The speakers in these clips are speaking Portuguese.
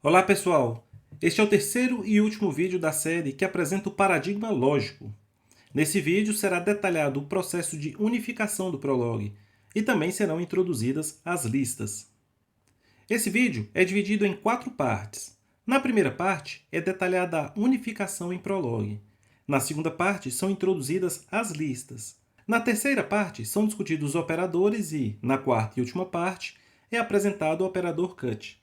Olá pessoal, este é o terceiro e último vídeo da série que apresenta o paradigma lógico. Nesse vídeo será detalhado o processo de unificação do Prolog e também serão introduzidas as listas. Esse vídeo é dividido em 4 partes. Na primeira parte é detalhada a unificação em Prolog. Na segunda parte são introduzidas as listas. Na terceira parte são discutidos os operadores e, na quarta e última parte, é apresentado o operador cut.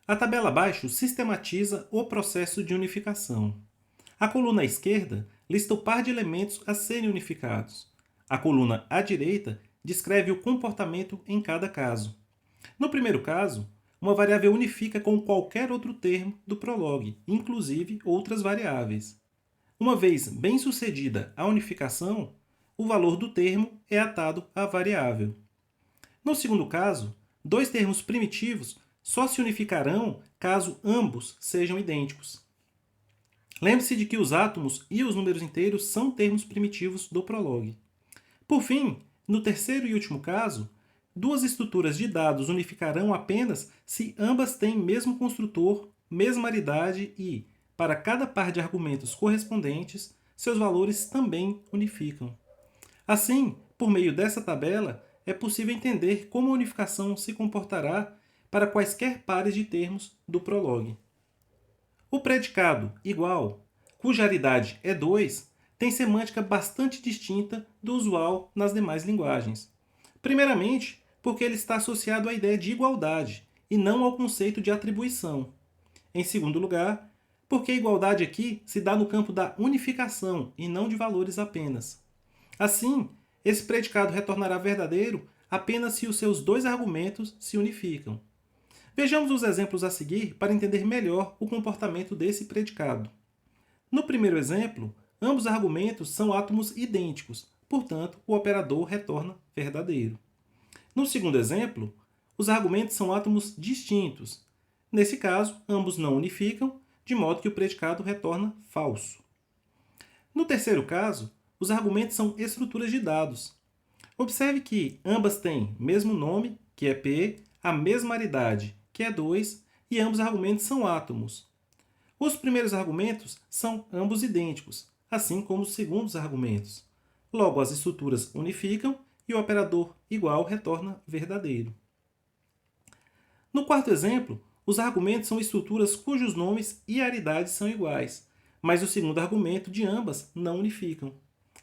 A tabela abaixo sistematiza o processo de unificação. A coluna à esquerda lista o par de elementos a serem unificados. A coluna à direita descreve o comportamento em cada caso. No primeiro caso, uma variável unifica com qualquer outro termo do Prolog, inclusive outras variáveis. Uma vez bem-sucedida a unificação, o valor do termo é atado à variável. No segundo caso, dois termos primitivos só se unificarão caso ambos sejam idênticos. Lembre-se de que os átomos e os números inteiros são termos primitivos do Prolog. Por fim, no terceiro e último caso, duas estruturas de dados unificarão apenas se ambas têm mesmo construtor, mesma aridade e, para cada par de argumentos correspondentes, seus valores também unificam. Assim, por meio dessa tabela, é possível entender como a unificação se comportará para quaisquer pares de termos do Prolog. O predicado igual, cuja aridade é 2, tem semântica bastante distinta do usual nas demais linguagens. Primeiramente, porque ele está associado à ideia de igualdade e não ao conceito de atribuição. Em segundo lugar, porque a igualdade aqui se dá no campo da unificação e não de valores apenas. Assim, esse predicado retornará verdadeiro apenas se os seus dois argumentos se unificam. Vejamos os exemplos a seguir para entender melhor o comportamento desse predicado. No primeiro exemplo, ambos argumentos são átomos idênticos, portanto, o operador retorna verdadeiro. No segundo exemplo, os argumentos são átomos distintos. Nesse caso, ambos não unificam, de modo que o predicado retorna falso. No terceiro caso, os argumentos são estruturas de dados. Observe que ambas têm mesmo nome, que é P, a mesma aridade, que é 2, e ambos argumentos são átomos. Os primeiros argumentos são ambos idênticos, assim como os segundos argumentos. Logo, as estruturas unificam e o operador igual retorna verdadeiro. No quarto exemplo, os argumentos são estruturas cujos nomes e aridades são iguais, mas o segundo argumento de ambas não unificam.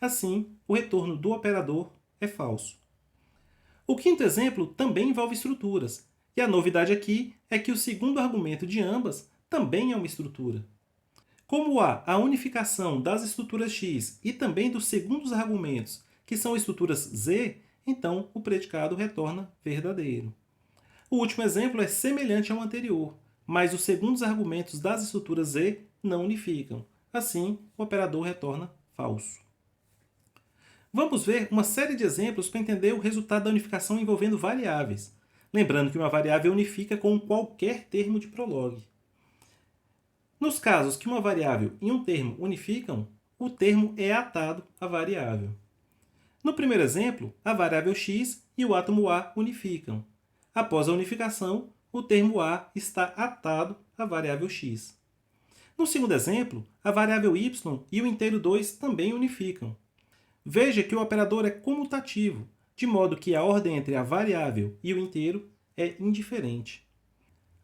Assim, o retorno do operador é falso. O quinto exemplo também envolve estruturas, e a novidade aqui é que o segundo argumento de ambas também é uma estrutura. Como há a unificação das estruturas X e também dos segundos argumentos, que são estruturas Z, então o predicado retorna verdadeiro. O último exemplo é semelhante ao anterior, mas os segundos argumentos das estruturas Z não unificam. Assim, o operador retorna falso. Vamos ver uma série de exemplos para entender o resultado da unificação envolvendo variáveis. Lembrando que uma variável unifica com qualquer termo de Prolog. Nos casos que uma variável e um termo unificam, o termo é atado à variável. No primeiro exemplo, a variável x e o átomo A unificam. Após a unificação, o termo A está atado à variável x. No segundo exemplo, a variável y e o inteiro 2 também unificam. Veja que o operador é comutativo, de modo que a ordem entre a variável e o inteiro é indiferente.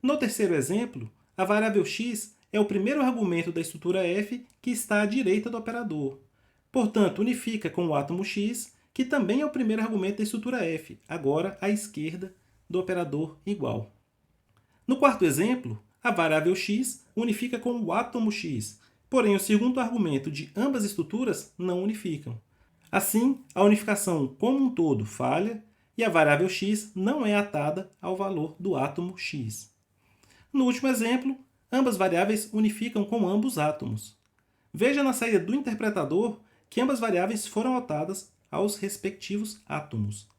No terceiro exemplo, a variável x é o primeiro argumento da estrutura f que está à direita do operador. Portanto, unifica com o átomo x, que também é o primeiro argumento da estrutura f, agora à esquerda do operador igual. No quarto exemplo, a variável x unifica com o átomo x, porém o segundo argumento de ambas estruturas não unificam. Assim, a unificação como um todo falha e a variável x não é atada ao valor do átomo x. No último exemplo, ambas variáveis unificam com ambos átomos. Veja na saída do interpretador que ambas variáveis foram atadas aos respectivos átomos.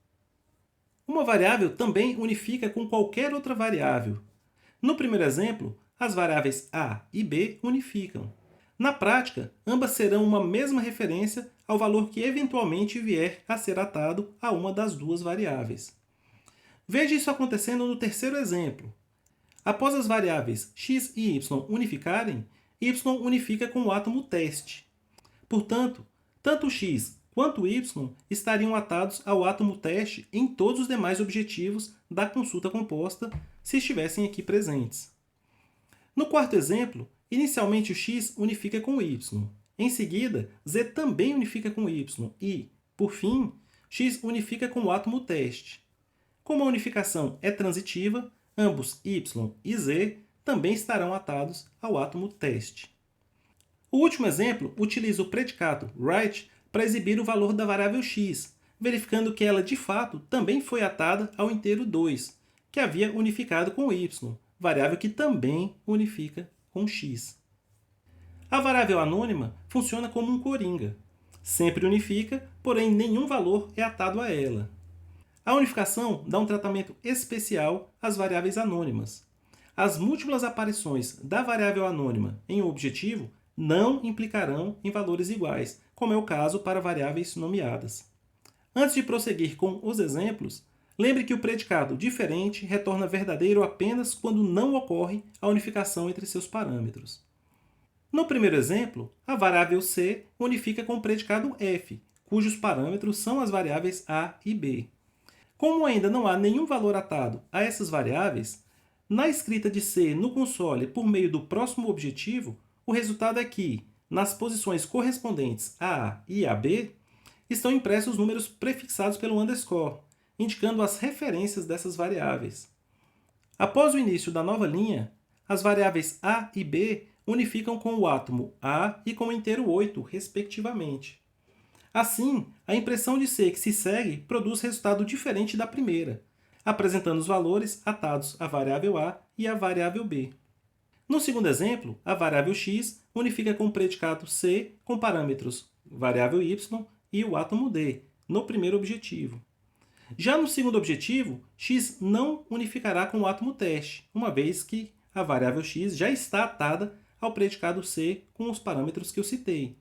Uma variável também unifica com qualquer outra variável. No primeiro exemplo, as variáveis a e b unificam. Na prática, ambas serão uma mesma referência ao valor que eventualmente vier a ser atado a uma das duas variáveis. Veja isso acontecendo no terceiro exemplo. Após as variáveis x e y unificarem, y unifica com o átomo teste. Portanto, tanto x quanto y estariam atados ao átomo teste em todos os demais objetivos da consulta composta, se estivessem aqui presentes. No quarto exemplo, inicialmente o x unifica com o y. Em seguida, z também unifica com o y e, por fim, x unifica com o átomo teste. Como a unificação é transitiva, ambos y e z também estarão atados ao átomo teste. O último exemplo utiliza o predicado right para exibir o valor da variável x, verificando que ela de fato também foi atada ao inteiro 2, que havia unificado com y, variável que também unifica com x. A variável anônima funciona como um coringa. Sempre unifica, porém nenhum valor é atado a ela. A unificação dá um tratamento especial às variáveis anônimas. As múltiplas aparições da variável anônima em um objetivo não implicarão em valores iguais, como é o caso para variáveis nomeadas. Antes de prosseguir com os exemplos, lembre que o predicado diferente retorna verdadeiro apenas quando não ocorre a unificação entre seus parâmetros. No primeiro exemplo, a variável c unifica com o predicado f, cujos parâmetros são as variáveis a e b. Como ainda não há nenhum valor atado a essas variáveis, na escrita de c no console por meio do próximo objetivo, o resultado é que, nas posições correspondentes a A e a B, estão impressos números prefixados pelo underscore, indicando as referências dessas variáveis. Após o início da nova linha, as variáveis A e B unificam com o átomo A e com o inteiro 8, respectivamente. Assim, a impressão de C que se segue produz resultado diferente da primeira, apresentando os valores atados à variável A e à variável B. No segundo exemplo, a variável x unifica com o predicado C com parâmetros variável y e o átomo D, no primeiro objetivo. Já no segundo objetivo, x não unificará com o átomo teste, uma vez que a variável x já está atada ao predicado C com os parâmetros que eu citei,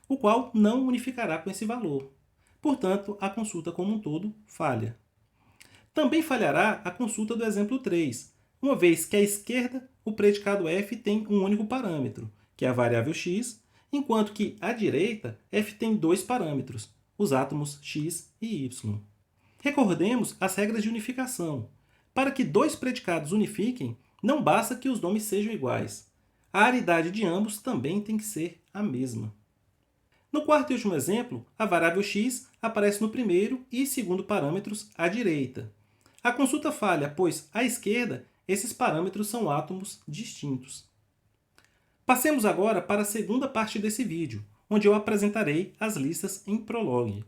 o qual não unificará com esse valor. Portanto, a consulta como um todo falha. Também falhará a consulta do exemplo 3, uma vez que à esquerda o predicado f tem um único parâmetro, que é a variável x, enquanto que à direita f tem dois parâmetros, os átomos x e y. Recordemos as regras de unificação. Para que dois predicados unifiquem, não basta que os nomes sejam iguais. A aridade de ambos também tem que ser a mesma. No quarto e último exemplo, a variável x aparece no primeiro e segundo parâmetros à direita. A consulta falha, pois à esquerda esses parâmetros são átomos distintos. Passemos agora para a segunda parte desse vídeo, onde eu apresentarei as listas em Prolog.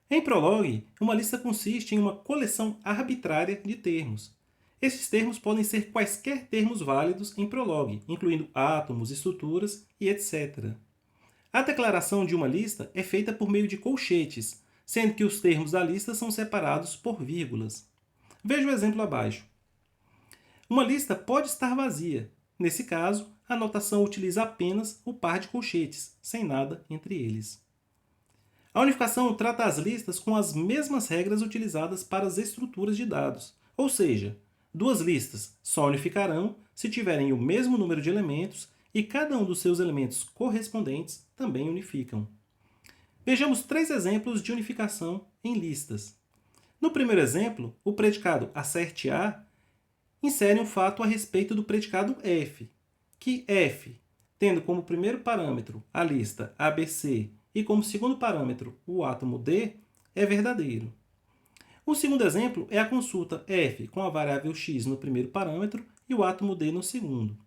Em Prolog, uma lista consiste em uma coleção arbitrária de termos. Esses termos podem ser quaisquer termos válidos em Prolog, incluindo átomos, estruturas e etc. A declaração de uma lista é feita por meio de colchetes, sendo que os termos da lista são separados por vírgulas. Veja o exemplo abaixo. Uma lista pode estar vazia. Nesse caso, a notação utiliza apenas o par de colchetes, sem nada entre eles. A unificação trata as listas com as mesmas regras utilizadas para as estruturas de dados, ou seja, duas listas só unificarão se tiverem o mesmo número de elementos e cada um dos seus elementos correspondentes também unificam. Vejamos três exemplos de unificação em listas. No primeiro exemplo, o predicado acerte A insere um fato a respeito do predicado f, que f, tendo como primeiro parâmetro a lista ABC e como segundo parâmetro o átomo D, é verdadeiro. O segundo exemplo é a consulta f com a variável x no primeiro parâmetro e o átomo D no segundo.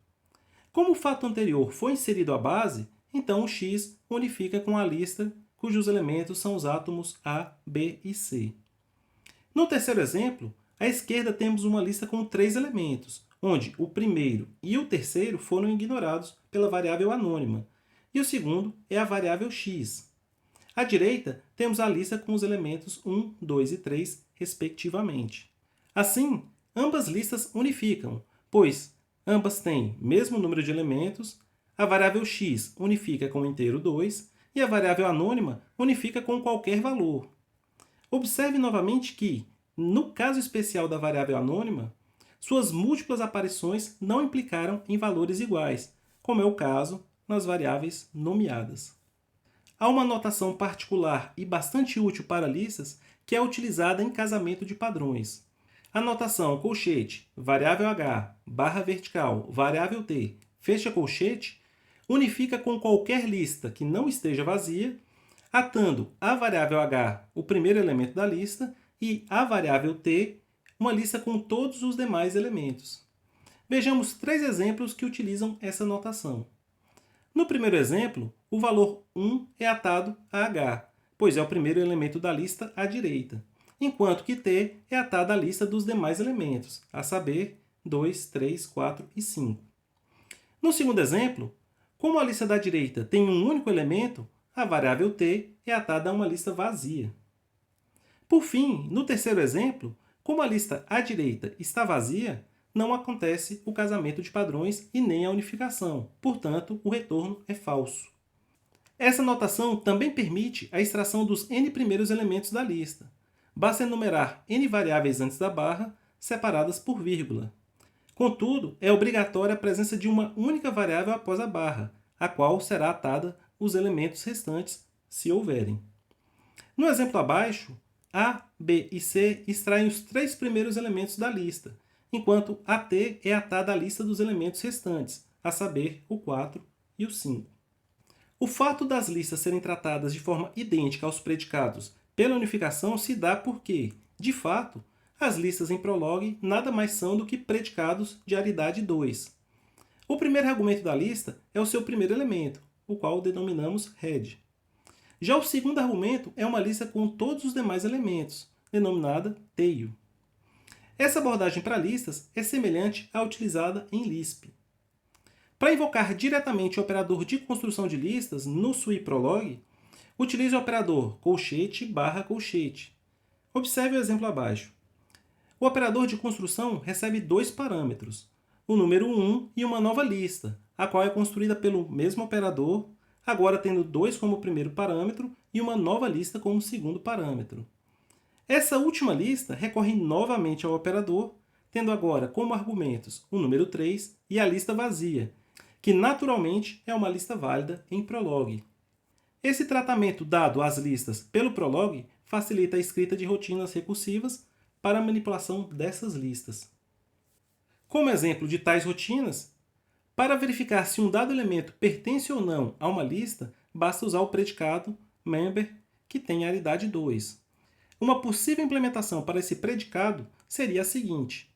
Como o fato anterior foi inserido à base, então o x unifica com a lista cujos elementos são os átomos A, B e C. No terceiro exemplo, à esquerda temos uma lista com 3 elementos, onde o primeiro e o terceiro foram ignorados pela variável anônima, e o segundo é a variável x. À direita, temos a lista com os elementos 1, 2 e 3, respectivamente. Assim, ambas listas unificam, pois ambas têm mesmo número de elementos, a variável x unifica com o inteiro 2 e a variável anônima unifica com qualquer valor. Observe novamente que, no caso especial da variável anônima, suas múltiplas aparições não implicaram em valores iguais, como é o caso nas variáveis nomeadas. Há uma notação particular e bastante útil para listas que é utilizada em casamento de padrões. A notação colchete, variável h, barra vertical, variável t, fecha colchete, unifica com qualquer lista que não esteja vazia, atando a variável h, o primeiro elemento da lista, e a variável t, uma lista com todos os demais elementos. Vejamos 3 exemplos que utilizam essa notação. No primeiro exemplo, o valor 1 é atado a h, pois é o primeiro elemento da lista à direita, enquanto que t é atado à lista dos demais elementos, a saber, 2, 3, 4 e 5. No segundo exemplo, como a lista da direita tem um único elemento, a variável t é atada a uma lista vazia. Por fim, no terceiro exemplo, como a lista à direita está vazia, não acontece o casamento de padrões e nem a unificação, portanto, o retorno é falso. Essa notação também permite a extração dos n primeiros elementos da lista. Basta enumerar n variáveis antes da barra, separadas por vírgula. Contudo, é obrigatória a presença de uma única variável após a barra, a qual será atada os elementos restantes, se houverem. No exemplo abaixo, A, B e C extraem os 3 primeiros elementos da lista, enquanto AT é atada à lista dos elementos restantes, a saber, o 4 e o 5. O fato das listas serem tratadas de forma idêntica aos predicados pela unificação se dá porque, de fato, as listas em Prolog nada mais são do que predicados de aridade 2. O primeiro argumento da lista é o seu primeiro elemento, o qual denominamos head. Já o segundo argumento é uma lista com todos os demais elementos, denominada tail. Essa abordagem para listas é semelhante à utilizada em Lisp. Para invocar diretamente o operador de construção de listas no SWI Prolog, utilize o operador colchete barra colchete. Observe o exemplo abaixo. O operador de construção recebe 2 parâmetros, o número 1 e uma nova lista, a qual é construída pelo mesmo operador, agora tendo 2 como primeiro parâmetro e uma nova lista como segundo parâmetro. Essa última lista recorre novamente ao operador, tendo agora como argumentos o número 3 e a lista vazia, que naturalmente é uma lista válida em Prolog. Esse tratamento dado às listas pelo Prolog facilita a escrita de rotinas recursivas para a manipulação dessas listas. Como exemplo de tais rotinas, para verificar se um dado elemento pertence ou não a uma lista, basta usar o predicado member, que tem aridade 2. Uma possível implementação para esse predicado seria a seguinte.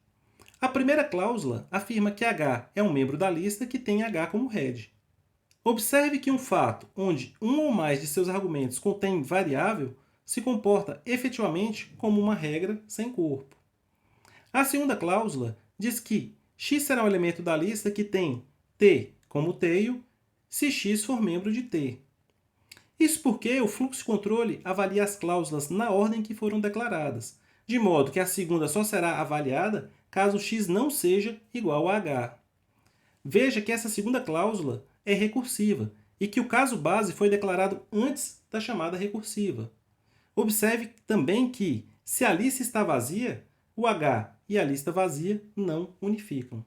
A primeira cláusula afirma que H é um membro da lista que tem H como head. Observe que um fato onde um ou mais de seus argumentos contém variável se comporta efetivamente como uma regra sem corpo. A segunda cláusula diz que x será um elemento da lista que tem t como tail, se x for membro de t. Isso porque o fluxo de controle avalia as cláusulas na ordem que foram declaradas, de modo que a segunda só será avaliada caso x não seja igual a h. Veja que essa segunda cláusula é recursiva e que o caso base foi declarado antes da chamada recursiva. Observe também que, se a lista está vazia, o h e a lista vazia não unificam.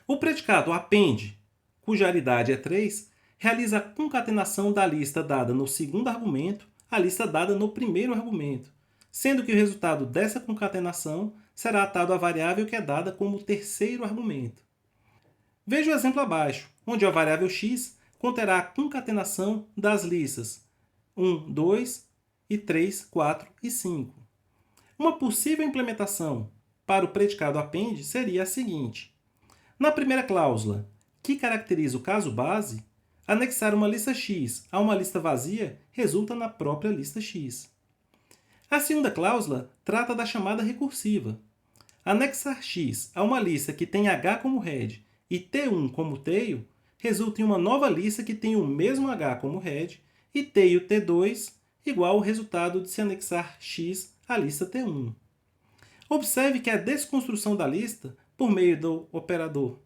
O predicado append, cuja aridade é 3, realiza a concatenação da lista dada no segundo argumento à lista dada no primeiro argumento, sendo que o resultado dessa concatenação será atado à variável que é dada como terceiro argumento. Veja o exemplo abaixo, onde a variável x conterá a concatenação das listas 1, 2 e 3, 4 e 5. Uma possível implementação para o predicado append seria a seguinte. Na primeira cláusula, que caracteriza o caso base, anexar uma lista x a uma lista vazia resulta na própria lista x. A segunda cláusula trata da chamada recursiva. Anexar x a uma lista que tem h como head e t1 como tail resulta em uma nova lista que tem o mesmo h como head e tail t2 igual ao resultado de se anexar x à lista t1. Observe que a desconstrução da lista por meio do operador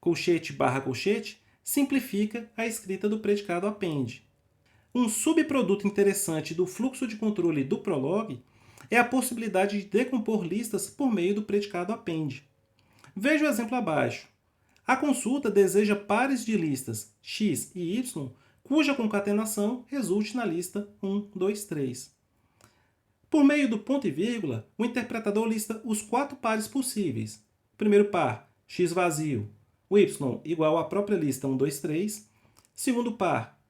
colchete barra colchete simplifica a escrita do predicado append. Um subproduto interessante do fluxo de controle do Prolog é a possibilidade de decompor listas por meio do predicado append. Veja o exemplo abaixo. A consulta deseja pares de listas x e y, cuja concatenação resulte na lista 1, 2, 3. Por meio do ponto e vírgula, o interpretador lista os 4 pares possíveis. Primeiro par, x vazio, o y igual à própria lista 1, 2, 3. Segundo par,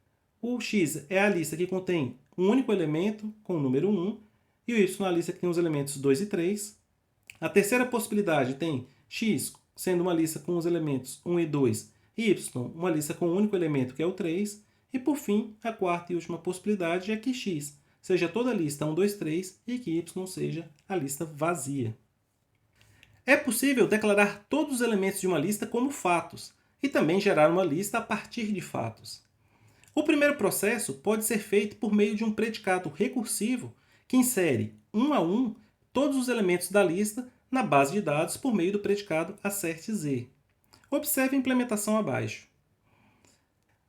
o x é a lista que contém um único elemento com o número 1, e o y a lista que tem os elementos 2 e 3. A terceira possibilidade tem x sendo uma lista com os elementos 1 e 2, e y uma lista com um único elemento que é o 3. E por fim, a quarta e última possibilidade é que x seja toda a lista 1, 2, 3 e que y seja a lista vazia. É possível declarar todos os elementos de uma lista como fatos e também gerar uma lista a partir de fatos. O primeiro processo pode ser feito por meio de um predicado recursivo que insere, um a um, todos os elementos da lista na base de dados por meio do predicado assert_z. Observe a implementação abaixo.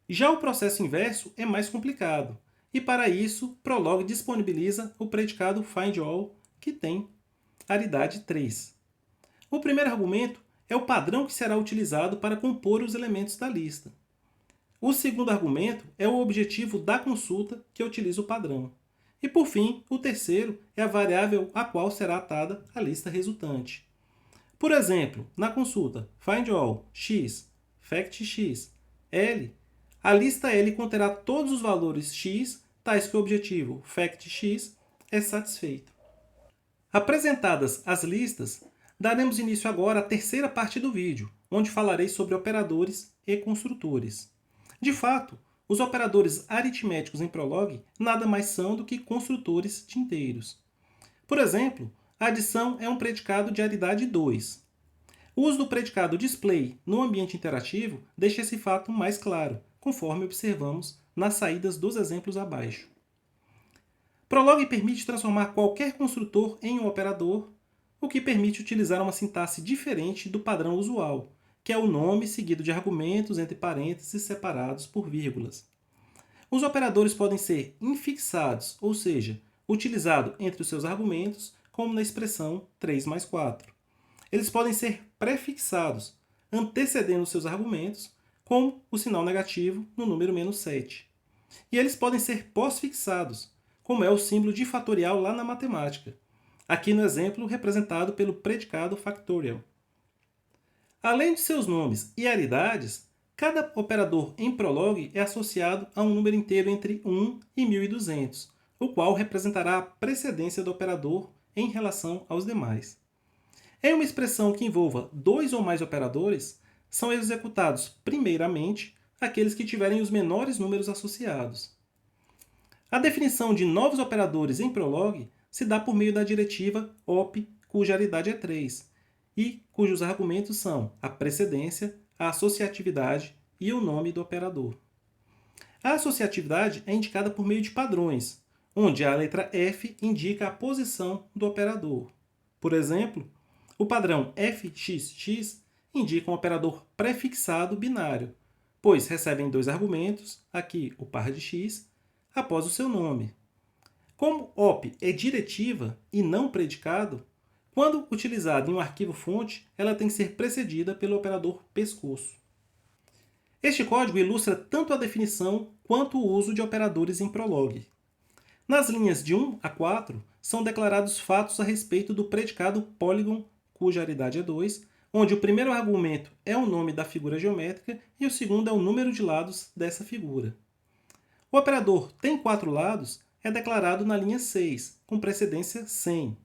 Já o processo inverso é mais complicado, e para isso, Prolog disponibiliza o predicado findAll, que tem aridade 3. O primeiro argumento é o padrão que será utilizado para compor os elementos da lista. O segundo argumento é o objetivo da consulta, que utiliza o padrão. E, por fim, o terceiro é a variável a qual será atada a lista resultante. Por exemplo, na consulta findAll x, factx, L, a lista L conterá todos os valores x, tais que o objetivo factx é satisfeito. Apresentadas as listas, daremos início agora à terceira parte do vídeo, onde falarei sobre operadores e construtores. De fato, os operadores aritméticos em Prolog nada mais são do que construtores de inteiros. Por exemplo, a adição é um predicado de aridade 2. O uso do predicado display no ambiente interativo deixa esse fato mais claro, conforme observamos nas saídas dos exemplos abaixo. Prolog permite transformar qualquer construtor em um operador, o que permite utilizar uma sintaxe diferente do padrão usual, que é o nome seguido de argumentos entre parênteses separados por vírgulas. Os operadores podem ser infixados, ou seja, utilizado entre os seus argumentos, como na expressão 3 mais 4. Eles podem ser prefixados, antecedendo os seus argumentos, como o sinal negativo no número -7. E eles podem ser pós-fixados, como é o símbolo de fatorial lá na matemática, aqui no exemplo representado pelo predicado factorial. Além de seus nomes e aridades, cada operador em Prolog é associado a um número inteiro entre 1 e 1200, o qual representará a precedência do operador em relação aos demais. Em uma expressão que envolva 2 ou mais operadores, são executados primeiramente aqueles que tiverem os menores números associados. A definição de novos operadores em Prolog se dá por meio da diretiva op, cuja aridade é 3, e cujos argumentos são a precedência, a associatividade e o nome do operador. A associatividade é indicada por meio de padrões, onde a letra F indica a posição do operador. Por exemplo, o padrão fxx indica um operador prefixado binário, pois recebem 2 argumentos, aqui o par de x, após o seu nome. Como op é diretiva e não predicado, quando utilizada em um arquivo-fonte, ela tem que ser precedida pelo operador pescoço. Este código ilustra tanto a definição quanto o uso de operadores em Prolog. Nas linhas de 1 a 4, são declarados fatos a respeito do predicado polygon, cuja aridade é 2, onde o primeiro argumento é o nome da figura geométrica e o segundo é o número de lados dessa figura. O operador tem 4 lados é declarado na linha 6, com precedência 100,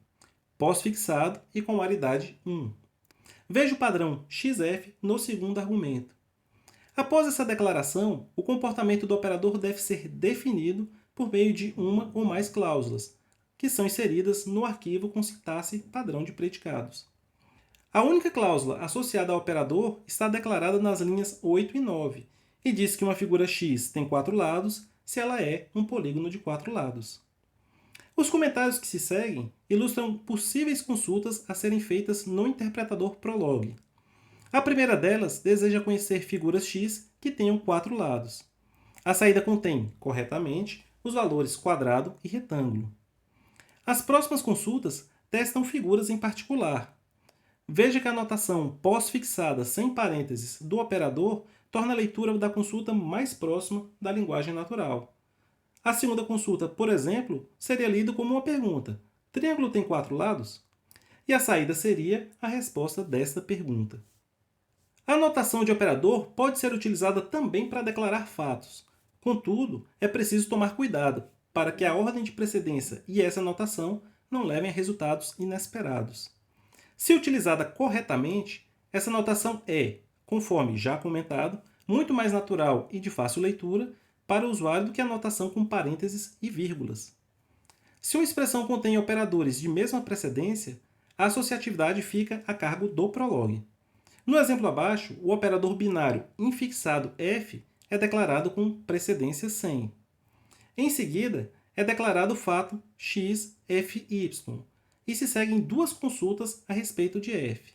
pós-fixado e com aridade 1. Veja o padrão xf no segundo argumento. Após essa declaração, o comportamento do operador deve ser definido por meio de uma ou mais cláusulas, que são inseridas no arquivo com sintaxe padrão de predicados. A única cláusula associada ao operador está declarada nas linhas 8 e 9, e diz que uma figura x tem 4 lados se ela é um polígono de 4 lados. Os comentários que se seguem ilustram possíveis consultas a serem feitas no interpretador Prolog. A primeira delas deseja conhecer figuras x que tenham 4 lados. A saída contém, corretamente, os valores quadrado e retângulo. As próximas consultas testam figuras em particular. Veja que a notação pós-fixada sem parênteses do operador torna a leitura da consulta mais próxima da linguagem natural. A segunda consulta, por exemplo, seria lida como uma pergunta: triângulo tem 4 lados? E a saída seria a resposta desta pergunta. A notação de operador pode ser utilizada também para declarar fatos. Contudo, é preciso tomar cuidado para que a ordem de precedência e essa notação não levem a resultados inesperados. Se utilizada corretamente, essa notação é, conforme já comentado, muito mais natural e de fácil leitura para o usuário do que a notação com parênteses e vírgulas. Se uma expressão contém operadores de mesma precedência, a associatividade fica a cargo do Prolog. No exemplo abaixo, o operador binário infixado f é declarado com precedência 100. Em seguida, é declarado o fato x, f, y, e se seguem duas consultas a respeito de f.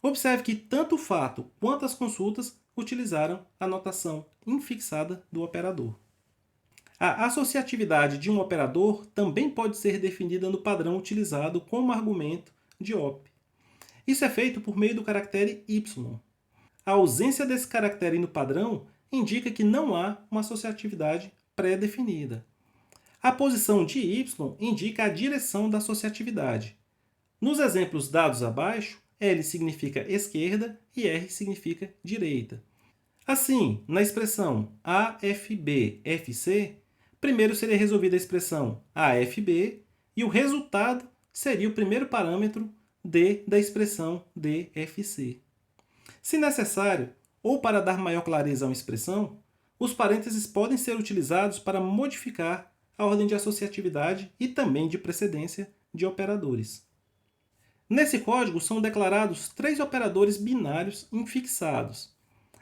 Observe que tanto o fato quanto as consultas utilizaram a notação infixada do operador. A associatividade de um operador também pode ser definida no padrão utilizado como argumento de OP. Isso é feito por meio do caractere y. A ausência desse caractere no padrão indica que não há uma associatividade pré-definida. A posição de y indica a direção da associatividade. Nos exemplos dados abaixo, L significa esquerda e R significa direita. Assim, na expressão AFB-FC, primeiro seria resolvida a expressão AFB e o resultado seria o primeiro parâmetro D da expressão DFC. Se necessário, ou para dar maior clareza a uma expressão, os parênteses podem ser utilizados para modificar a ordem de associatividade e também de precedência de operadores. Nesse código são declarados 3 operadores binários infixados.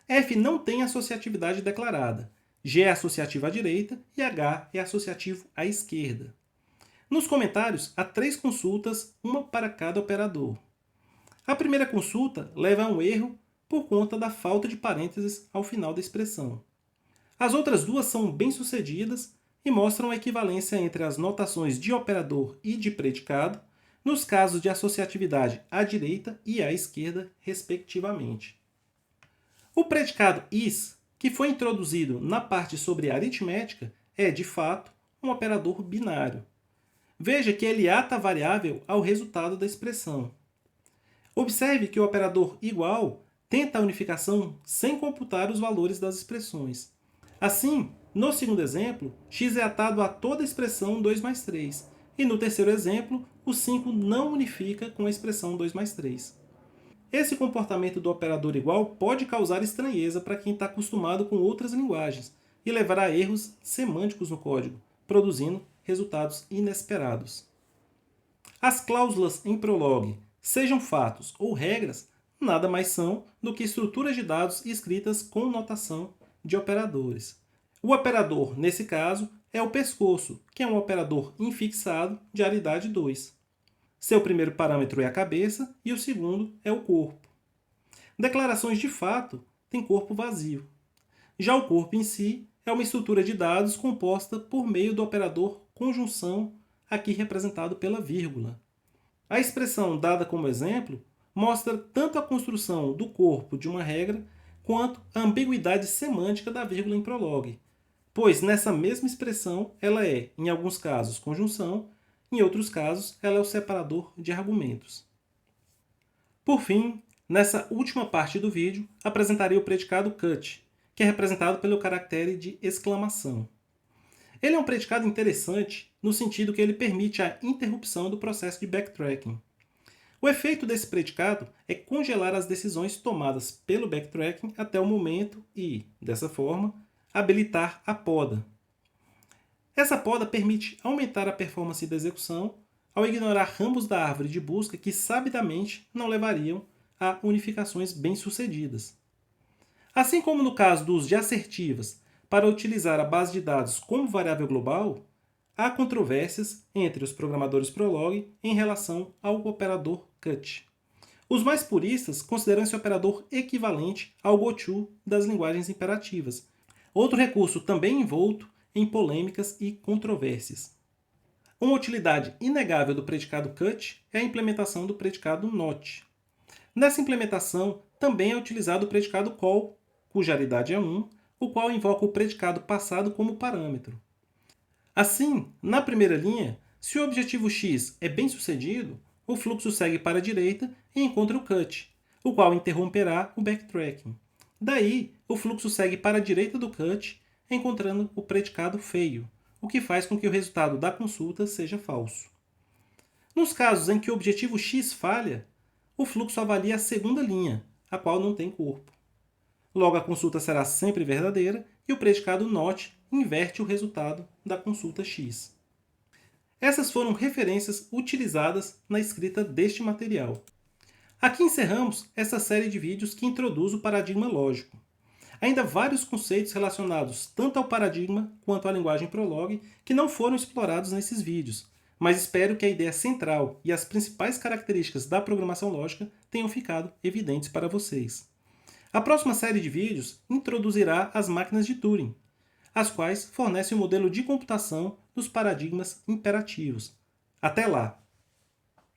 F não tem associatividade declarada, G é associativo à direita e H é associativo à esquerda. Nos comentários, há 3 consultas, uma para cada operador. A primeira consulta leva a um erro por conta da falta de parênteses ao final da expressão. As outras duas são bem-sucedidas e mostram a equivalência entre as notações de operador e de predicado, nos casos de associatividade à direita e à esquerda, respectivamente. O predicado is, que foi introduzido na parte sobre aritmética, é, de fato, um operador binário. Veja que ele ata a variável ao resultado da expressão. Observe que o operador igual tenta a unificação sem computar os valores das expressões. Assim, no segundo exemplo, x é atado a toda a expressão 2 mais 3, e no terceiro exemplo, o 5 não unifica com a expressão 2 mais 3. Esse comportamento do operador igual pode causar estranheza para quem está acostumado com outras linguagens e levar a erros semânticos no código, produzindo resultados inesperados. As cláusulas em Prolog, sejam fatos ou regras, nada mais são do que estruturas de dados escritas com notação de operadores. O operador, nesse caso, é o pescoço, que é um operador infixado de aridade 2. Seu primeiro parâmetro é a cabeça e o segundo é o corpo. Declarações de fato têm corpo vazio. Já o corpo em si é uma estrutura de dados composta por meio do operador conjunção, aqui representado pela vírgula. A expressão dada como exemplo mostra tanto a construção do corpo de uma regra quanto a ambiguidade semântica da vírgula em Prolog, pois nessa mesma expressão ela é, em alguns casos, conjunção, em outros casos, ela é o separador de argumentos. Por fim, nessa última parte do vídeo, apresentarei o predicado cut, que é representado pelo caractere de exclamação. Ele é um predicado interessante no sentido que ele permite a interrupção do processo de backtracking. O efeito desse predicado é congelar as decisões tomadas pelo backtracking até o momento e, dessa forma, habilitar a poda. Essa poda permite aumentar a performance da execução ao ignorar ramos da árvore de busca que sabidamente não levariam a unificações bem-sucedidas. Assim como no caso do uso de assertivas para utilizar a base de dados como variável global, há controvérsias entre os programadores Prolog em relação ao operador cut. Os mais puristas consideram esse operador equivalente ao goto das linguagens imperativas, outro recurso também envolto em polêmicas e controvérsias. Uma utilidade inegável do predicado cut é a implementação do predicado not. Nessa implementação, também é utilizado o predicado call, cuja aridade é 1, o qual invoca o predicado passado como parâmetro. Assim, na primeira linha, se o objetivo x é bem sucedido, o fluxo segue para a direita e encontra o cut, o qual interromperá o backtracking. Daí, o fluxo segue para a direita do cut, encontrando o predicado feio, o que faz com que o resultado da consulta seja falso. Nos casos em que o objetivo x falha, o fluxo avalia a segunda linha, a qual não tem corpo. Logo, a consulta será sempre verdadeira e o predicado not inverte o resultado da consulta x. Essas foram referências utilizadas na escrita deste material. Aqui encerramos essa série de vídeos que introduz o paradigma lógico. Ainda há vários conceitos relacionados tanto ao paradigma quanto à linguagem Prolog que não foram explorados nesses vídeos, mas espero que a ideia central e as principais características da programação lógica tenham ficado evidentes para vocês. A próxima série de vídeos introduzirá as máquinas de Turing, as quais fornecem o modelo de computação dos paradigmas imperativos. Até lá!